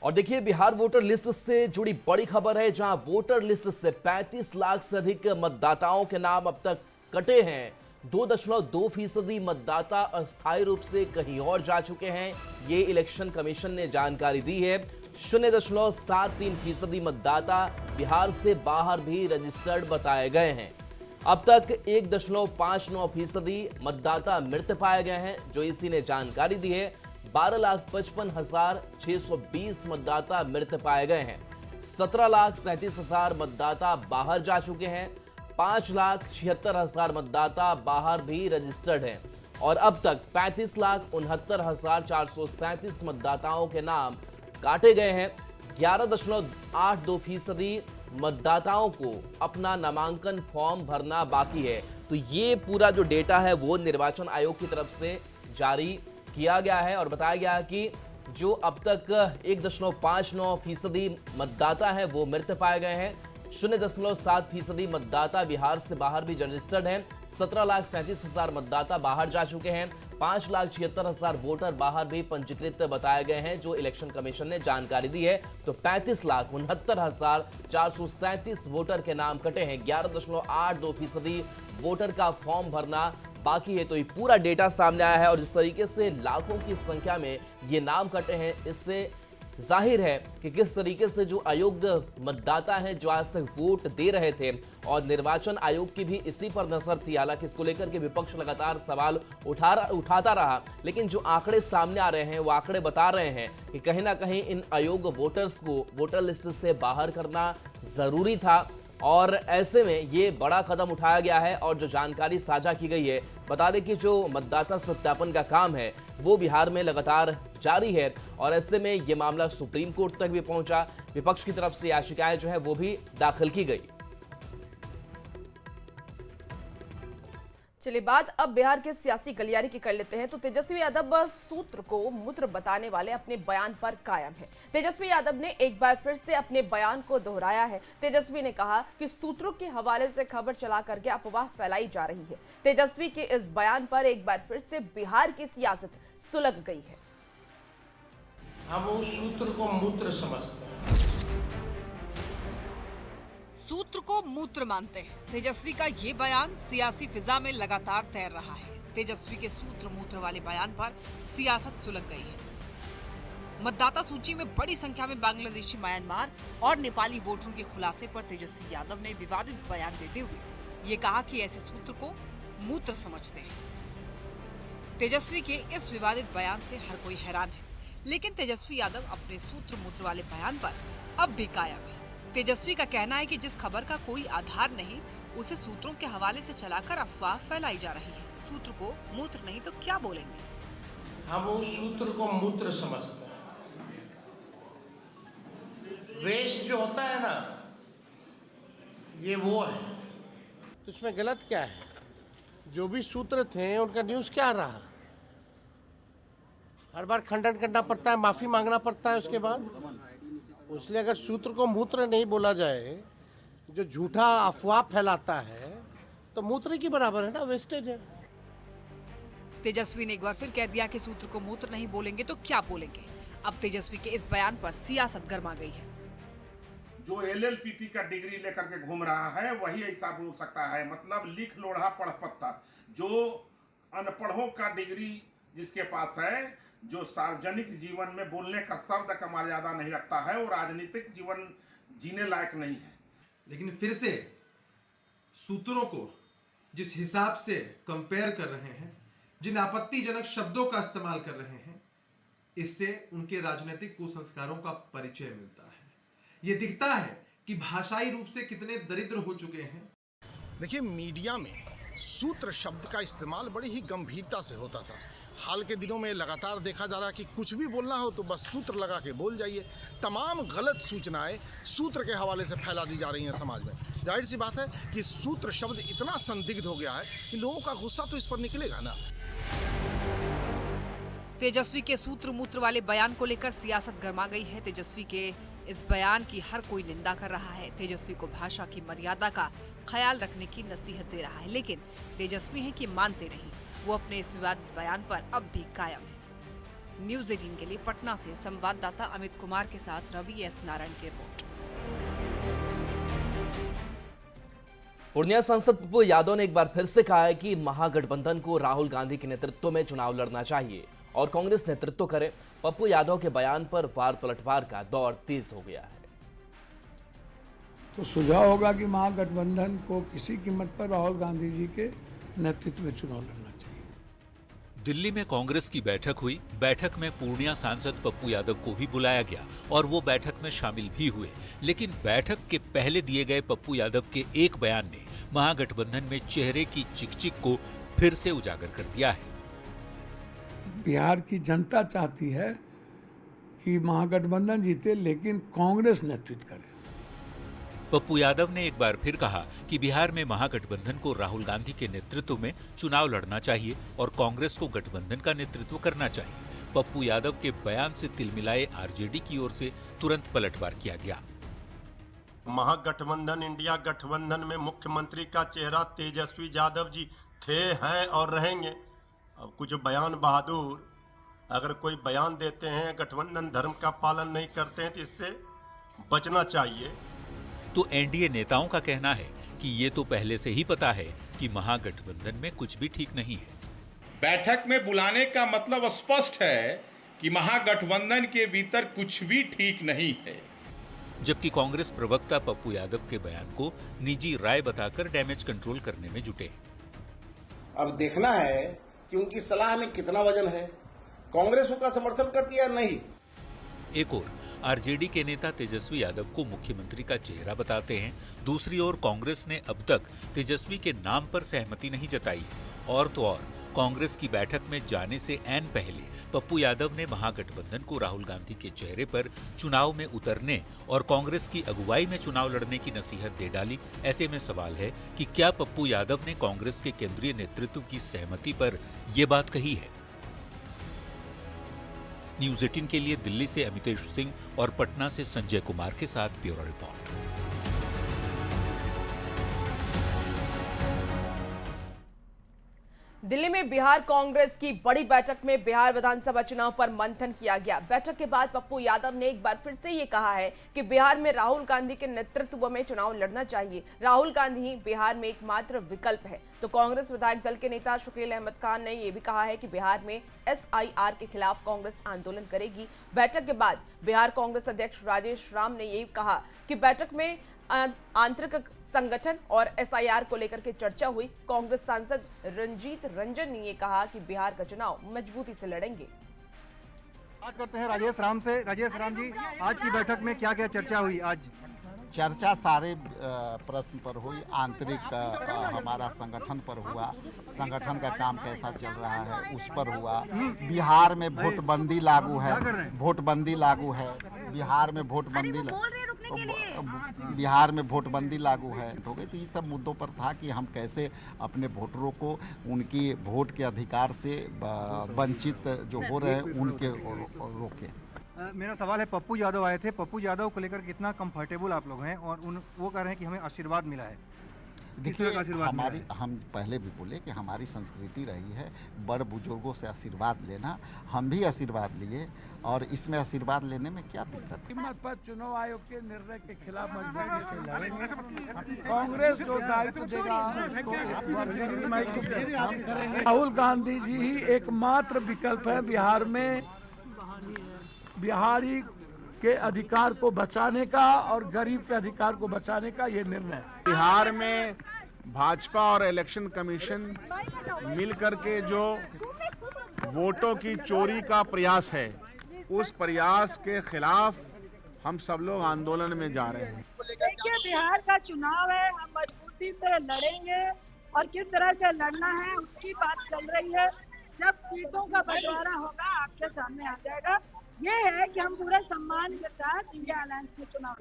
और देखिए, Bihar voter list से जुड़ी बड़ी खबर है, जहां वोटर लिस्ट से 35 लाख से अधिक मतदाताओं के नाम अब तक कटे हैं। 2.2% मतदाता अस्थायी रूप से कहीं और जा चुके हैं। ये इलेक्शन कमीशन ने जानकारी दी है। 0.73% मतदाता बिहार से बाहर भी रजिस्टर्ड बताए गए हैं। अब तक 1.59% मतदाता मृत पाए गए हैं, जो इसी ने जानकारी दी है। 12,55,620 मतदाता मृत पाए गए हैं। 17,37,000 मतदाता बाहर जा चुके हैं। 5,76,000 मतदाता बाहर भी रजिस्टर्ड हैं और अब तक 35,69,437 मतदाताओं के नाम काटे गए हैं। 11.82% मतदाताओं को अपना नामांकन फॉर्म भरना बाकी है। तो ये पूरा जो डेटा है वो निर्वाचन आयोग की तरफ से जारी किया गया है और बताया गया है कि जो अब तक 1.59% मतदाता है वो मृत पाए गए हैं। 0.7% मतदाता बिहार से बाहर भी रजिस्टर्ड हैं। 17,37,000 मतदाता बाहर जा चुके हैं। 5,76,000 वोटर बाहर भी पंजीकृत बताए गए हैं, जो इलेक्शन कमीशन ने जानकारी दी है। तो 35,69,437 वोटर के नाम कटे हैं। 11.82% वोटर का फॉर्म भरना बाकी है। तो ये पूरा डेटा सामने आया है और जिस तरीके से लाखों की संख्या में ये नाम कटे हैं, इससे जाहिर है कि किस तरीके से जो अयोग्य मतदाता हैं, जो आज तक वोट दे रहे थे, और निर्वाचन आयोग की भी इसी पर नजर थी। हालांकि इसको लेकर के विपक्ष लगातार सवाल उठाता रहा, लेकिन जो आंकड़े सामने आ रहे हैं वो आंकड़े बता रहे हैं कि कहीं ना कहीं इन अयोग्य वोटर्स को वोटर लिस्ट से बाहर करना जरूरी था। और ऐसे में ये बड़ा कदम उठाया गया है और जो जानकारी साझा की गई है, बता दें कि जो मतदाता सत्यापन का काम है वो बिहार में लगातार जारी है और ऐसे में ये मामला सुप्रीम कोर्ट तक भी पहुंचा। विपक्ष की तरफ से याचिकाएं जो है वो भी दाखिल की गई। चलिए, बात अब बिहार के सियासी गलियारे की कर लेते हैं। तो तेजस्वी यादव सूत्र को मूत्र बताने वाले अपने बयान पर कायम है। तेजस्वी यादव ने एक बार फिर से अपने बयान को दोहराया है। तेजस्वी ने कहा कि सूत्रों के हवाले से खबर चला करके अफवाह फैलाई जा रही है। तेजस्वी के इस बयान पर एक बार फिर से बिहार की सियासत सुलग गई है। हम उस सूत्र को मूत्र समझते हैं, सूत्र को मूत्र मानते हैं। तेजस्वी का ये बयान सियासी फिजा में लगातार तैर रहा है। तेजस्वी के सूत्र मूत्र वाले बयान पर सियासत सुलग गई है। मतदाता सूची में बड़ी संख्या में बांग्लादेशी, म्यांमार और नेपाली वोटरों के खुलासे पर तेजस्वी यादव ने विवादित बयान देते हुए ये कहा कि ऐसे सूत्र को मूत्र समझते हैं। तेजस्वी के इस विवादित बयान से हर कोई हैरान है, लेकिन तेजस्वी यादव अपने सूत्र मूत्र वाले बयान पर अब भी कायम है। तेजस्वी का कहना है कि जिस खबर का कोई आधार नहीं, उसे सूत्रों के हवाले से चलाकर अफवाह फैलाई जा रही है। सूत्र को मूत्र नहीं तो क्या बोलेंगे? हम उस सूत्र को मूत्र समझते हैं। वेस्ट जो होता है ना, ये वो है। तो इसमें गलत क्या है? जो भी सूत्र थे उनका न्यूज़ क्या रहा? हर बार खंडन करना पड़ता है, माफी मांगना पड़ता है उसके बाद। इसलिए अगर सूत्र को मूत्र नहीं बोला जाए, जो झूठा अफवाह फैलाता है, तो मूत्र की बराबर है ना, वेस्टेज है। तेजस्वी ने एक बार फिर कह दिया कि सूत्र को मूत्र नहीं बोलेंगे तो क्या बोलेंगे। अब तेजस्वी के इस बयान पर सियासत गर्मा गई है। जो LLPP का डिग्री लेकर के घूम रहा है वही ऐसा बोल सकता है। मतलब लिख लोढ़ा पढ़ पत्ता। जो अनपढ़ों का डिग्री जिसके पास है, जो सार्वजनिक जीवन में बोलने का शब्द का मर्यादा नहीं रखता है, और राजनीतिक जीवन जीने लायक नहीं है। लेकिन फिर से सूत्रों को जिस हिसाब से कंपेयर कर रहे हैं, जिन आपत्तिजनक शब्दों का इस्तेमाल कर रहे हैं, इससे उनके राजनीतिक कुसंस्कारों का परिचय मिलता है। ये दिखता है कि भाषाई रूप से कितने दरिद्र हो चुके हैं। देखिए, मीडिया में सूत्र शब्द का इस्तेमाल बड़ी ही गंभीरता से होता था। हाल के दिनों में लगातार देखा जा रहा है कि कुछ भी बोलना हो तो बस सूत्र लगा के बोल जाइए। तमाम गलत सूचनाएं सूत्र के हवाले से फैला दी जा रही हैं समाज में। जाहिर सी बात है कि सूत्र शब्द इतना संदिग्ध हो गया है कि लोगों का गुस्सा तो इस पर निकलेगा ना। तेजस्वी के सूत्र मूत्र वाले बयान को लेकर सियासत गर्मा गई है। तेजस्वी के इस बयान की हर कोई निंदा कर रहा है। तेजस्वी को भाषा की मर्यादा का ख्याल रखने की नसीहत दे रहा है, लेकिन तेजस्वी है कि मानते नहीं। वो अपने इस विवादित बयान पर अब भी कायम है। न्यूज 18 के लिए पटना से संवाददाता अमित कुमार के साथ रवि एस नारायण की रिपोर्ट। पूर्णिया सांसद पप्पू यादव ने एक बार फिर से कहा है कि महागठबंधन को राहुल गांधी के नेतृत्व में चुनाव लड़ना चाहिए और कांग्रेस नेतृत्व करे। पप्पू यादव के बयान पर वार पलटवार का दौर तेज हो गया है। तो सुझाव होगा कि महागठबंधन को किसी कीमत पर राहुल गांधी जी के नेतृत्व में चुनाव लड़ना चाहिए। दिल्ली में कांग्रेस की बैठक हुई। बैठक में पूर्णिया सांसद पप्पू यादव को भी बुलाया गया और वो बैठक में शामिल भी हुए, लेकिन बैठक के पहले दिए गए पप्पू यादव के एक बयान ने महागठबंधन में चेहरे की चिकचिक को फिर से उजागर कर दिया है। बिहार की जनता चाहती है कि महागठबंधन जीते, लेकिन कांग्रेस नेतृत्व करे। पप्पू यादव ने एक बार फिर कहा कि बिहार में महागठबंधन को राहुल गांधी के नेतृत्व में चुनाव लड़ना चाहिए और कांग्रेस को गठबंधन का नेतृत्व करना चाहिए। पप्पू यादव के बयान से तिलमिलाए आरजेडी की ओर से तुरंत पलटवार किया गया। महागठबंधन इंडिया गठबंधन में मुख्यमंत्री का चेहरा तेजस्वी यादव जी थे, हैं और रहेंगे। अब कुछ बयान बहादुर अगर कोई बयान देते हैं, गठबंधन धर्म का पालन नहीं करते हैं, तो इससे बचना चाहिए। तो एनडीए नेताओं का कहना है कि ये तो पहले से ही पता है कि महागठबंधन में कुछ भी ठीक नहीं है। बैठक में बुलाने का मतलब स्पष्ट है कि महागठबंधन के भीतर कुछ भी ठीक नहीं है। जबकि कांग्रेस प्रवक्ता पप्पू यादव के बयान को निजी राय बताकर डैमेज कंट्रोल करने में जुटे। अब देखना है कि उनकी सलाह में कितना वजन है, कांग्रेस उनका समर्थन करती है या नहीं। एक और आरजेडी के नेता तेजस्वी यादव को मुख्यमंत्री का चेहरा बताते हैं। दूसरी ओर कांग्रेस ने अब तक तेजस्वी के नाम पर सहमति नहीं जताई। और तो और कांग्रेस की बैठक में जाने से ऐन पहले पप्पू यादव ने महागठबंधन को राहुल गांधी के चेहरे पर चुनाव में उतरने और कांग्रेस की अगुवाई में चुनाव लड़ने की नसीहत दे डाली। ऐसे में सवाल है कि क्या पप्पू यादव ने कांग्रेस के केंद्रीय नेतृत्व की सहमति पर ये बात कही है। न्यूज 18 के लिए दिल्ली से अमितेश सिंह और पटना से संजय कुमार के साथ ब्यूरो रिपोर्ट। दिल्ली में बिहार कांग्रेस की बड़ी बैठक में बिहार विधानसभा चुनाव पर मंथन किया गया। बैठक के बाद पप्पू यादव ने एक बार फिर से ये कहा है कि बिहार में राहुल गांधी के नेतृत्व में चुनाव लड़ना चाहिए। राहुल गांधी ही बिहार में एकमात्र विकल्प है। तो कांग्रेस विधायक दल के नेता शकील अहमद खान ने यह भी कहा है कि बिहार में SIR के खिलाफ कांग्रेस आंदोलन करेगी। बैठक के बाद बिहार कांग्रेस अध्यक्ष राजेश राम ने यह कहा कि बैठक में आंतरिक संगठन और SIR को लेकर के चर्चा हुई। कांग्रेस सांसद रंजीत रंजन ने ये कहा कि बिहार का चुनाव मजबूती से लड़ेंगे। बात करते हैं राजेश राम से। राजेश राम जी, आज की बैठक में क्या क्या चर्चा हुई? आज चर्चा सारे प्रश्न पर हुई। आंतरिक हमारा संगठन पर हुआ, संगठन का काम कैसा चल रहा है उस पर हुआ। बिहार में वोटबंदी लागू है, वोटबंदी लागू है। बिहार में वोटबंदी लागू है हो गई। तो ये सब मुद्दों पर था कि हम कैसे अपने वोटरों को उनकी वोट के अधिकार से वंचित जो हो रहे हैं उनके रोके। मेरा सवाल है, पप्पू यादव आए थे, पप्पू यादव को लेकर कितना कंफर्टेबल आप लोग हैं और वो कह रहे हैं कि हमें आशीर्वाद मिला है। देखिए, हम पहले भी बोले कि हमारी संस्कृति रही है बड़ बुजुर्गों से आशीर्वाद लेना। हम भी आशीर्वाद लिए और इसमें आशीर्वाद लेने में क्या दिक्कत है। कीमत पर चुनाव आयोग के निर्णय के खिलाफ मजबूती से लड़ेंगे। कांग्रेस जो दायित्व देगा उसको हम करेंगे। राहुल गांधी जी ही एकमात्र विकल्प है बिहार में, बिहारी के अधिकार को बचाने का और गरीब के अधिकार को बचाने का ये निर्णय। बिहार में भाजपा और इलेक्शन कमीशन मिलकर के जो वोटों की चोरी का प्रयास है, उस प्रयास के खिलाफ हम सब लोग आंदोलन में जा रहे हैं। देखिए, बिहार का चुनाव है, हम मजबूती से लड़ेंगे और किस तरह से लड़ना है उसकी बात चल रही है। जब सीटों का बंटवारा होगा आपके सामने आ जाएगा। ये है कि हम पूरे सम्मान के साथ इंडिया अलायंस में चुनाव